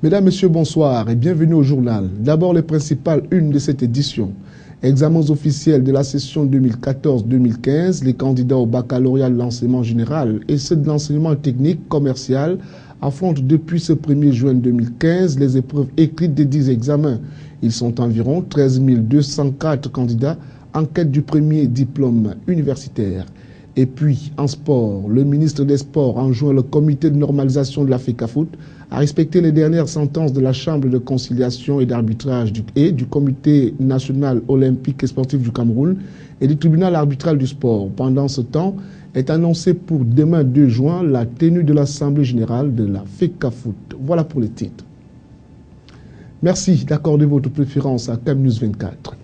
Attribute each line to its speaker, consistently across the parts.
Speaker 1: Mesdames, Messieurs, bonsoir et bienvenue au journal. D'abord, les principales unes de cette édition. Examens officiels de la session 2014-2015, les candidats au baccalauréat de l'enseignement général et ceux de l'enseignement technique commercial affrontent depuis ce 1er juin 2015 les épreuves écrites des 10 examens. Ils sont environ 13 204 candidats en quête du premier diplôme universitaire. Et puis, en sport, le ministre des Sports enjoint le comité de normalisation de la FECAFOOT à respecter les dernières sentences de la Chambre de conciliation et d'arbitrage du Comité national olympique et sportif du Cameroun et du tribunal arbitral du sport. Pendant ce temps, est annoncé pour demain 2 juin la tenue de l'Assemblée générale de la FECAFOOT. Voilà pour les titres. Merci d'accorder votre préférence à CAM News 24.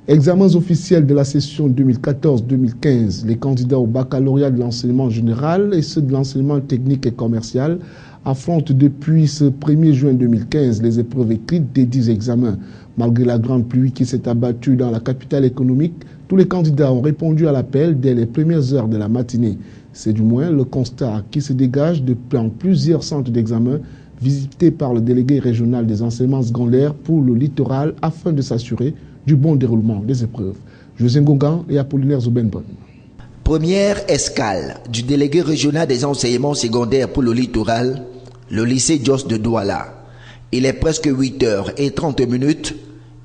Speaker 1: Examens officiels de la session 2014-2015, les candidats au baccalauréat de l'enseignement général et ceux de l'enseignement technique et commercial affrontent depuis ce 1er juin 2015 les épreuves écrites des 10 examens. Malgré la grande pluie qui s'est abattue dans la capitale économique, tous les candidats ont répondu à l'appel dès les premières heures de la matinée. C'est du moins le constat qui se dégage dans plusieurs centres d'examen visités par le délégué régional des enseignements secondaires pour le littoral afin de s'assurer du bon déroulement des épreuves. José Ngongan et Apollinaire Zoubenbon.
Speaker 2: Première escale du délégué régional des enseignements secondaires pour le littoral, le lycée Jos de Douala. Il est presque 8h30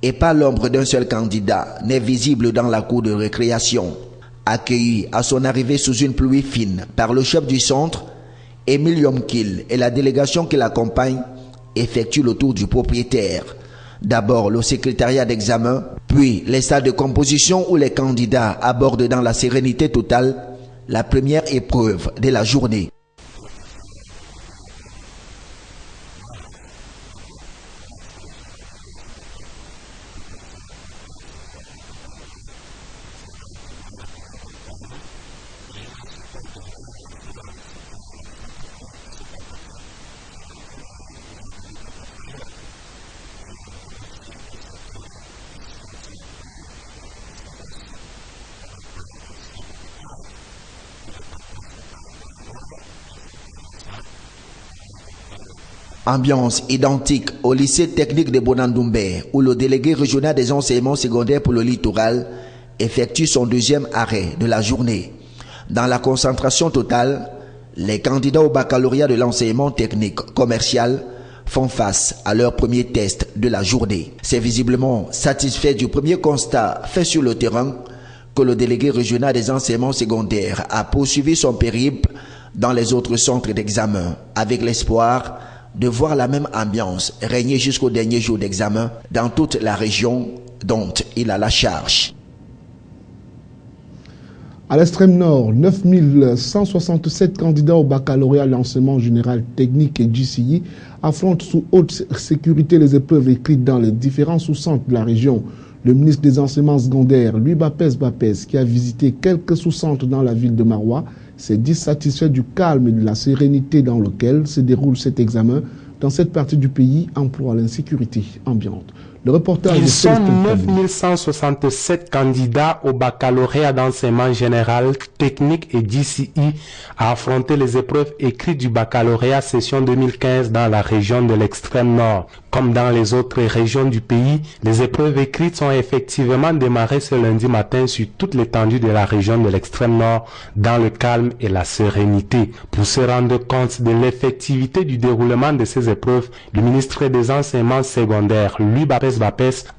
Speaker 2: et pas l'ombre d'un seul candidat n'est visible dans la cour de récréation. Accueilli à son arrivée sous une pluie fine par le chef du centre, Émile Yomkil et la délégation qui l'accompagne effectuent le tour du propriétaire. D'abord le secrétariat d'examen, puis les salles de composition où les candidats abordent dans la sérénité totale la première épreuve de la journée. Ambiance identique au lycée technique de Bonandoumbé où le délégué régional des enseignements secondaires pour le littoral effectue son deuxième arrêt de la journée. Dans la concentration totale, les candidats au baccalauréat de l'enseignement technique commercial font face à leur premier test de la journée. C'est visiblement satisfait du premier constat fait sur le terrain que le délégué régional des enseignements secondaires a poursuivi son périple dans les autres centres d'examen avec l'espoir de voir la même ambiance régner jusqu'au dernier jour d'examen dans toute la région dont il a la charge.
Speaker 1: À l'extrême nord, 9167 candidats au baccalauréat de l'enseignement général technique et GCI affrontent sous haute sécurité les épreuves écrites dans les différents sous-centres de la région. Le ministre des enseignements secondaires, Louis Bapès, qui a visité quelques sous-centres dans la ville de Maroua, s'est dit satisfait du calme et de la sérénité dans lequel se déroule cet examen dans cette partie du pays en proie à l'insécurité ambiante. Le reportage
Speaker 3: Ils sont 9167 candidats au baccalauréat d'enseignement général, technique et GCI à affronter les épreuves écrites du baccalauréat session 2015 dans la région de l'extrême nord. Comme dans les autres régions du pays, les épreuves écrites sont effectivement démarrées ce lundi matin sur toute l'étendue de la région de l'extrême nord dans le calme et la sérénité. Pour se rendre compte de l'effectivité du déroulement de ces épreuves, le ministre des enseignements secondaires, Louis Bapès,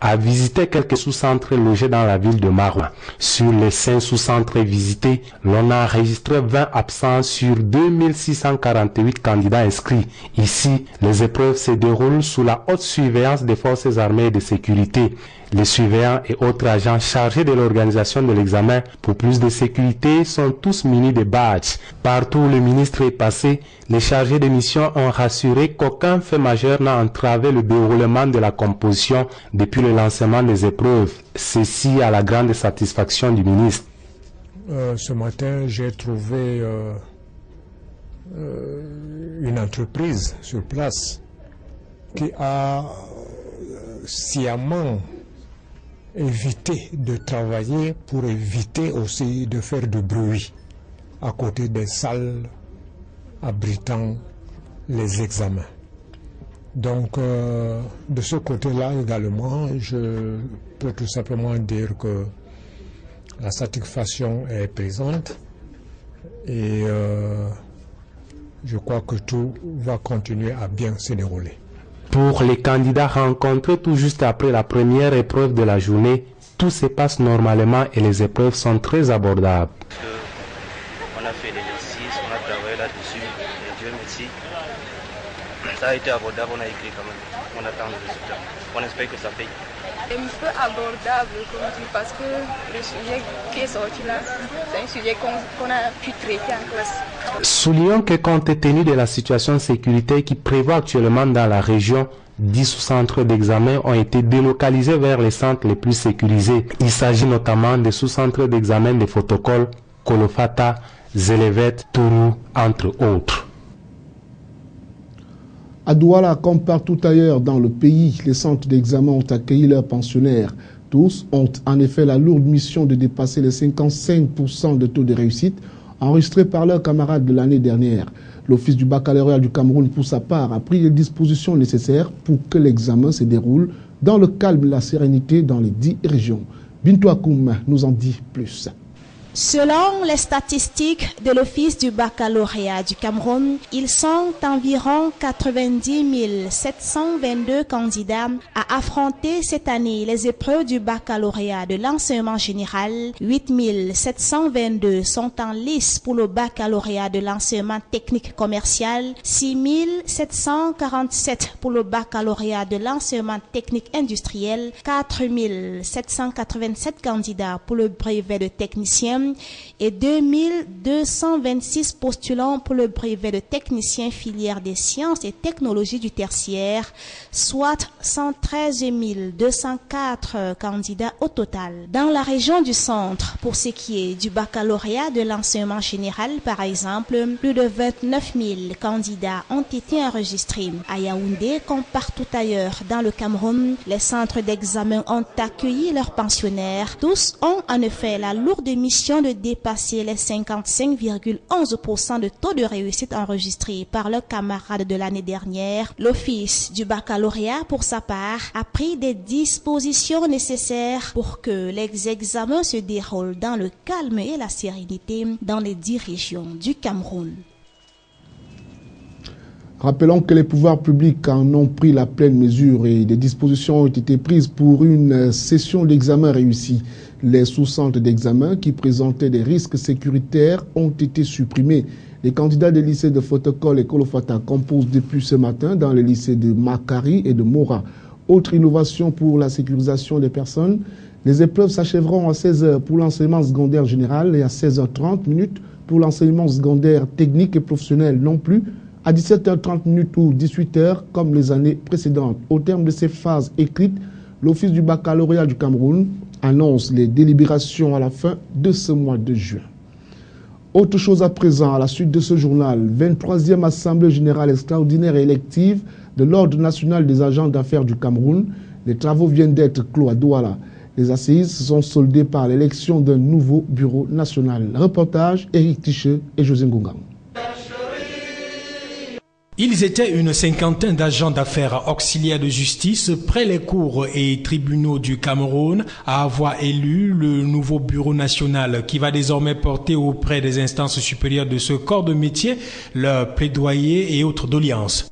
Speaker 3: a visité quelques sous-centres logés dans la ville de Maroua. Sur les 5 sous-centres visités, l'on a enregistré 20 absents sur 2648 candidats inscrits. Ici, les épreuves se déroulent sous la haute surveillance des forces armées et de sécurité. Les surveillants et autres agents chargés de l'organisation de l'examen pour plus de sécurité sont tous munis de badges. Partout où le ministre est passé, les chargés de mission ont rassuré qu'aucun fait majeur n'a entravé le déroulement de la composition depuis le lancement des épreuves. Ceci à la grande satisfaction du ministre.
Speaker 4: Ce matin, j'ai trouvé une entreprise sur place qui a sciemment évité de travailler pour éviter aussi de faire du bruit à côté des salles abritant les examens. Donc, de ce côté-là également, je peux tout simplement dire que la satisfaction est présente et je crois que tout va continuer à bien se dérouler.
Speaker 3: Pour les candidats rencontrés tout juste après la première épreuve de la journée, tout se passe normalement et les épreuves sont très abordables.
Speaker 5: On a fait l'exercice, on a travaillé là-dessus, et Dieu merci. Ça a été abordable, on a écrit quand même. On attend le résultat. On espère que ça paye.
Speaker 6: Un peu abordable, comme tu dis, parce que le sujet qui est sorti là, c'est un sujet qu'on a pu traiter en classe.
Speaker 3: Soulignons que compte tenu de la situation sécuritaire qui prévaut actuellement dans la région, 10 sous-centres d'examen ont été délocalisés vers les centres les plus sécurisés. Il s'agit notamment des sous-centres d'examen de Fotokol, Kolofata, Zélévet, Tourou, entre autres.
Speaker 1: À Douala, comme partout ailleurs dans le pays, les centres d'examen ont accueilli leurs pensionnaires. Tous ont en effet la lourde mission de dépasser les 55% de taux de réussite enregistrés par leurs camarades de l'année dernière. L'Office du baccalauréat du Cameroun, pour sa part, a pris les dispositions nécessaires pour que l'examen se déroule dans le calme et la sérénité dans les 10 régions. Bintou Akoum nous en dit plus.
Speaker 7: Selon les statistiques de l'Office du baccalauréat du Cameroun, ils sont environ 90 722 candidats à affronter cette année les épreuves du baccalauréat de l'enseignement général. 8 722 sont en lice pour le baccalauréat de l'enseignement technique commercial, 6 747 pour le baccalauréat de l'enseignement technique industriel, 4 787 candidats pour le brevet de technicien et 2226 postulants pour le brevet de technicien filière des sciences et technologies du tertiaire, soit 113 204 candidats au total. Dans la région du centre, pour ce qui est du baccalauréat de l'enseignement général, par exemple, plus de 29 000 candidats ont été enregistrés. À Yaoundé, comme partout ailleurs dans le Cameroun, les centres d'examen ont accueilli leurs pensionnaires. Tous ont en effet la lourde mission de dépasser les 55,11% de taux de réussite enregistrés par leurs camarades de l'année dernière. L'Office du baccalauréat, pour sa part, a pris des dispositions nécessaires pour que les examens se déroulent dans le calme et la sérénité dans les 10 régions du Cameroun.
Speaker 1: Rappelons que les pouvoirs publics en ont pris la pleine mesure et des dispositions ont été prises pour une session d'examen réussie. Les sous-centres d'examen qui présentaient des risques sécuritaires ont été supprimés. Les candidats des lycées de Fotokol et Kolofata composent depuis ce matin dans les lycées de Makari et de Mora. Autre innovation pour la sécurisation des personnes, les épreuves s'achèveront à 16h pour l'enseignement secondaire général et à 16h30 pour l'enseignement secondaire technique et professionnel, non plus à 17h30 ou 18h comme les années précédentes. Au terme de ces phases écrites, l'Office du baccalauréat du Cameroun annonce les délibérations à la fin de ce mois de juin. Autre chose à présent, à la suite de ce journal, 23e Assemblée générale extraordinaire et élective de l'Ordre national des agents d'affaires du Cameroun. Les travaux viennent d'être clos à Douala. Les assises sont soldées par l'élection d'un nouveau bureau national. Reportage, Éric Tiché et José Ngongang.
Speaker 8: Ils étaient une cinquantaine d'agents d'affaires auxiliaires de justice près les cours et tribunaux du Cameroun à avoir élu le nouveau bureau national qui va désormais porter auprès des instances supérieures de ce corps de métier leurs plaidoyers et autres doléances.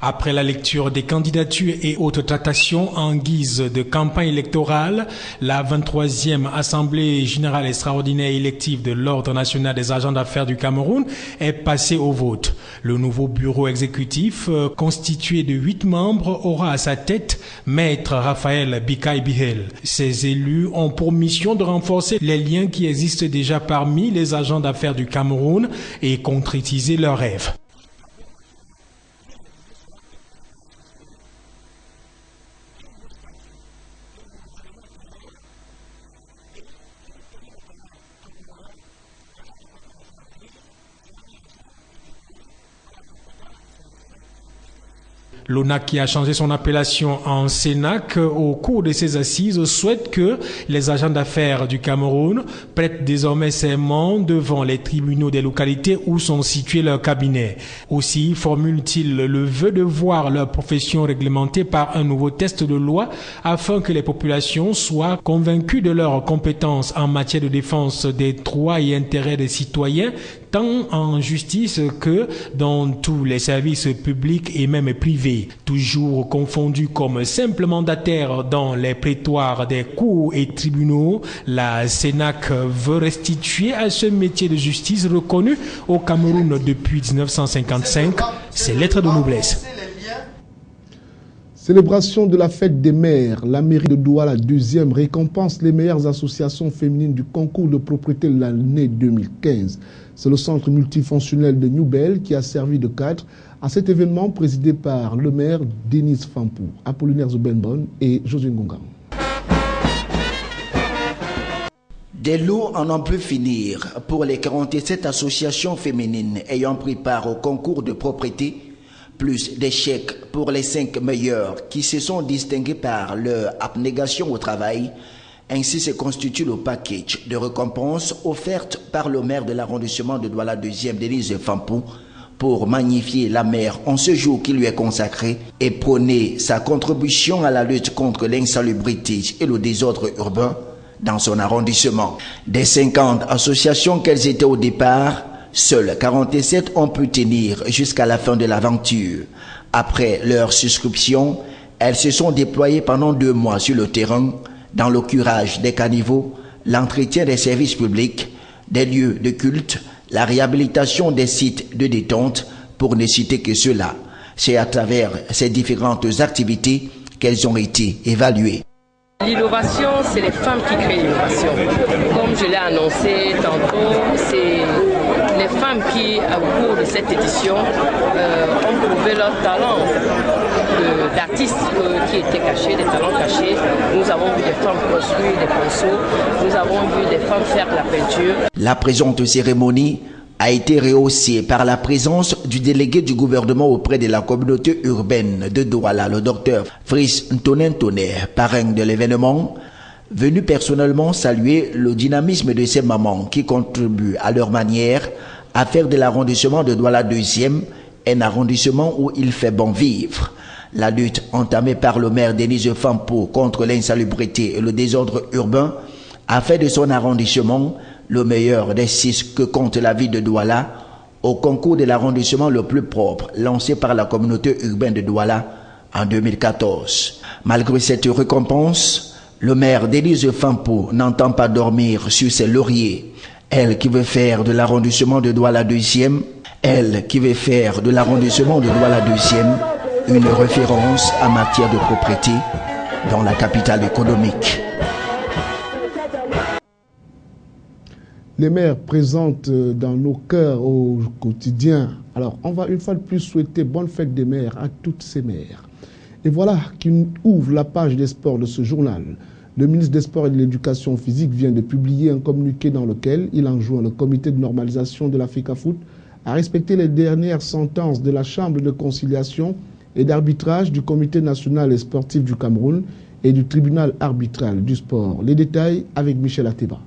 Speaker 8: Après la lecture des candidatures et autres tractations en guise de campagne électorale, la 23e Assemblée générale extraordinaire élective de l'Ordre national des agents d'affaires du Cameroun est passée au vote. Le nouveau bureau exécutif, constitué de 8 membres, aura à sa tête Maître Raphaël Bikaï Bihel. Ces élus ont pour mission de renforcer les liens qui existent déjà parmi les agents d'affaires du Cameroun et concrétiser leurs rêves. L'ONAC, qui a changé son appellation en CENAC au cours de ses assises, souhaite que les agents d'affaires du Cameroun prêtent désormais serment devant les tribunaux des localités où sont situés leurs cabinets. Aussi formule-t-il le vœu de voir leur profession réglementée par un nouveau test de loi afin que les populations soient convaincues de leurs compétences en matière de défense des droits et intérêts des citoyens, tant en justice que dans tous les services publics et même privés. Toujours confondus comme simples mandataires dans les prétoires des cours et tribunaux, la CENAC veut restituer à ce métier de justice reconnu au Cameroun depuis 1955 ses lettres de noblesse.
Speaker 1: Célébration de la fête des mères. La mairie de Douala, 2e, récompense les meilleures associations féminines du concours de propriété de l'année 2015. C'est le centre multifonctionnel de Newbel qui a servi de cadre à cet événement présidé par le maire Denise Fampou, Apollinaire Zobenbon et Josué Ngonga.
Speaker 2: Des lots en ont pu finir pour les 47 associations féminines ayant pris part au concours de propriété, plus des chèques pour les 5 meilleurs qui se sont distingués par leur abnégation au travail. Ainsi se constitue le package de récompenses offerte par le maire de l'arrondissement de Douala 2e, Denise Fampou, pour magnifier la mère en ce jour qui lui est consacré et prôner sa contribution à la lutte contre l'insalubrité et le désordre urbain dans son arrondissement. Des 50 associations qu'elles étaient au départ, seules 47 ont pu tenir jusqu'à la fin de l'aventure. Après leur souscription, elles se sont déployées pendant 2 mois sur le terrain, dans le curage des caniveaux, l'entretien des services publics, des lieux de culte, la réhabilitation des sites de détente, pour ne citer que cela. C'est à travers ces différentes activités qu'elles ont été évaluées.
Speaker 9: L'innovation, c'est les femmes qui créent l'innovation. Comme je l'ai annoncé tantôt, c'est les femmes qui, au cours de cette édition, ont prouvé leur talent d'artistes qui étaient cachés, des talents cachés. Nous avons vu des femmes construire des pinceaux, nous avons vu des femmes faire de la peinture. La présente cérémonie a été rehaussée par la présence du délégué du gouvernement auprès de la communauté urbaine de Douala, le docteur Fris Ntonen-Toné, parrain de l'événement, venu personnellement saluer le dynamisme de ces mamans qui contribuent à leur manière à faire de l'arrondissement de Douala 2e un arrondissement où il fait bon vivre. La lutte entamée par le maire Denise Fampou contre l'insalubrité et le désordre urbain a fait de son arrondissement le meilleur des 6 que compte la ville de Douala, au concours de l'arrondissement le plus propre lancé par la communauté urbaine de Douala en 2014. Malgré cette récompense, le maire Denise Fampou n'entend pas dormir sur ses lauriers. Elle qui veut faire de l'arrondissement de Douala 2e, elle qui veut faire de l'arrondissement de Douala 2e une référence en matière de propriété dans la capitale économique.
Speaker 1: Les mères présentes dans nos cœurs au quotidien. Alors, on va une fois de plus souhaiter bonne fête des mères à toutes ces mères. Et voilà qui ouvre la page des sports de ce journal. Le ministre des Sports et de l'Éducation physique vient de publier un communiqué dans lequel il enjoint le comité de normalisation de l'Africa Foot à respecter les dernières sentences de la Chambre de conciliation et d'arbitrage du Comité national et sportif du Cameroun et du tribunal arbitral du sport. Les détails avec Michel Ateba.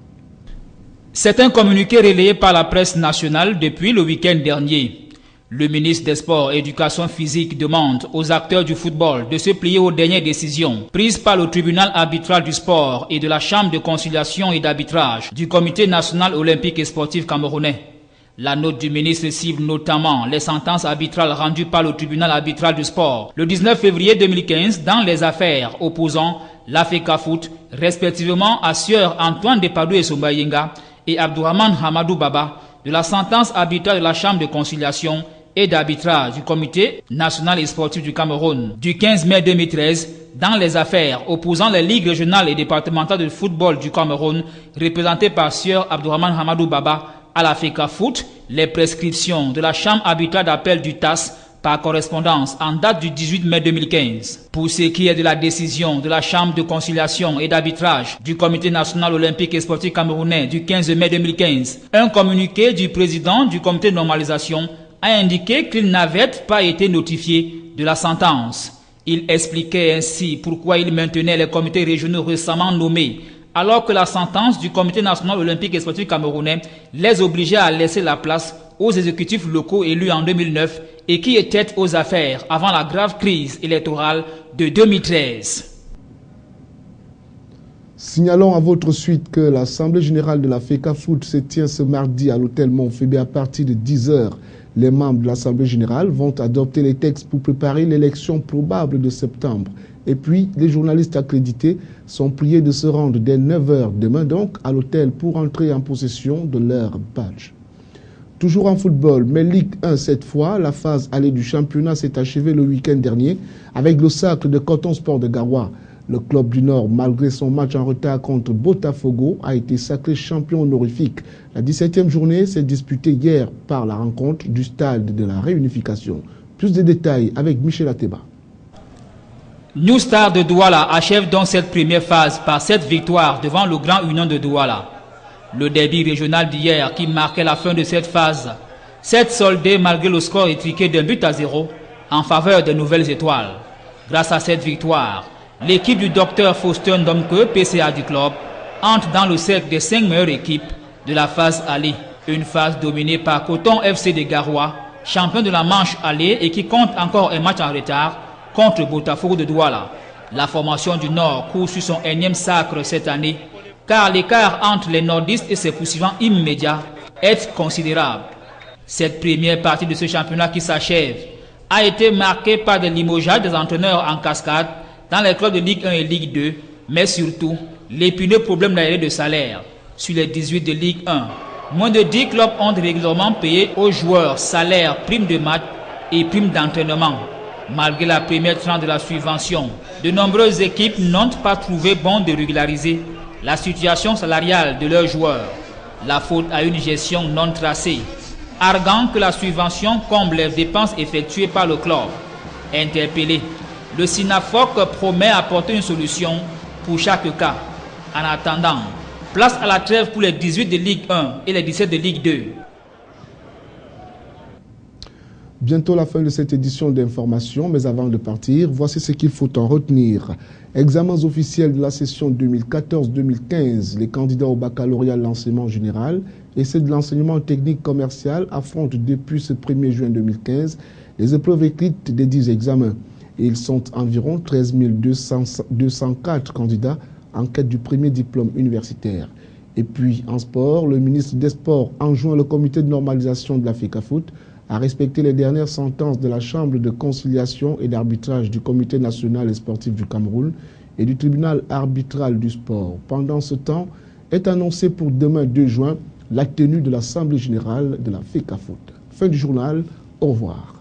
Speaker 10: C'est un communiqué relayé par la presse nationale depuis le week-end dernier. Le ministre des Sports et Éducation physique demande aux acteurs du football de se plier aux dernières décisions prises par le tribunal arbitral du sport et de la Chambre de conciliation et d'arbitrage du Comité national olympique et sportif camerounais. La note du ministre cible notamment les sentences arbitrales rendues par le tribunal arbitral du sport le 19 février 2015 dans les affaires opposant l'Africa Foot, respectivement à Sieur Antoine Depadou et Sombayenga et Abdourahmane Hamadou Baba, de la sentence arbitrale de la Chambre de conciliation et d'arbitrage du Comité national et sportif du Cameroun du 15 mai 2013 dans les affaires opposant les ligues régionales et départementales de football du Cameroun représentées par Sieur Abdourahmane Hamadou Baba à l'Africa Foot, les prescriptions de la Chambre arbitrale d'appel du TAS par correspondance en date du 18 mai 2015. Pour ce qui est de la décision de la Chambre de conciliation et d'arbitrage du Comité national olympique et sportif camerounais du 15 mai 2015, un communiqué du président du comité de normalisation a indiqué qu'il n'avait pas été notifié de la sentence. Il expliquait ainsi pourquoi il maintenait les comités régionaux récemment nommés, alors que la sentence du Comité national olympique et sportif camerounais les obligeait à laisser la place aux exécutifs locaux élus en 2009 et qui étaient aux affaires avant la grave crise électorale de 2013.
Speaker 1: Signalons à votre suite que l'Assemblée générale de la FECAFOOT se tient ce mardi à l'hôtel Montphébé à partir de 10 h. Les membres de l'Assemblée générale vont adopter les textes pour préparer l'élection probable de septembre. Et puis, les journalistes accrédités sont priés de se rendre dès 9 h demain donc à l'hôtel pour entrer en possession de leur badge. Toujours en football, mais Ligue 1 cette fois, la phase allée du championnat s'est achevée le week-end dernier avec le sacre de Coton Sport de Garoua. Le club du Nord, malgré son match en retard contre Botafogo, a été sacré champion honorifique. La 17e journée s'est disputée hier par la rencontre du stade de la Réunification. Plus de détails avec Michel Ateba.
Speaker 10: New Star de Douala achève donc cette première phase par cette victoire devant le Grand Union de Douala. Le derby régional d'hier qui marquait la fin de cette phase s'est soldé malgré le score étriqué d'1-0 en faveur des Nouvelles Étoiles. Grâce à cette victoire, l'équipe du docteur Faustin Domke, PCA du club, entre dans le cercle des 5 meilleures équipes de la phase allée. Une phase dominée par Coton FC de Garoua, champion de la manche allée et qui compte encore un match en retard contre Botafogo de Douala. La formation du Nord court sur son énième sacre cette année, car l'écart entre les nordistes et ses poursuivants immédiats est considérable. Cette première partie de ce championnat qui s'achève a été marquée par des limogeages des entraîneurs en cascade dans les clubs de Ligue 1 et Ligue 2, mais surtout l'épineux problème d'arrêt de salaire. Sur les 18 de Ligue 1, moins de 10 clubs ont régulièrement payé aux joueurs salaires, primes de match et primes d'entraînement. Malgré la première tranche de la subvention, de nombreuses équipes n'ont pas trouvé bon de régulariser la situation salariale de leurs joueurs. La faute à une gestion non tracée, arguant que la subvention comble les dépenses effectuées par le club. Interpellé, le SINAFOC promet apporter une solution pour chaque cas. En attendant, place à la trêve pour les 18 de Ligue 1 et les 17 de Ligue 2.
Speaker 1: Bientôt la fin de cette édition d'information, mais avant de partir, voici ce qu'il faut en retenir. Examens officiels de la session 2014-2015, les candidats au baccalauréat de l'enseignement général et ceux de l'enseignement technique commercial affrontent depuis ce 1er juin 2015 les épreuves écrites des 10 examens. Et ils sont environ 13 204 candidats en quête du premier diplôme universitaire. Et puis, en sport, le ministre des Sports enjoint le comité de normalisation de la FECAFOOT à respecter les dernières sentences de la Chambre de conciliation et d'arbitrage du Comité national et sportif du Cameroun et du tribunal arbitral du sport. Pendant ce temps, est annoncé pour demain 2 juin la tenue de l'Assemblée générale de la FECAFOOT. Fin du journal, au revoir.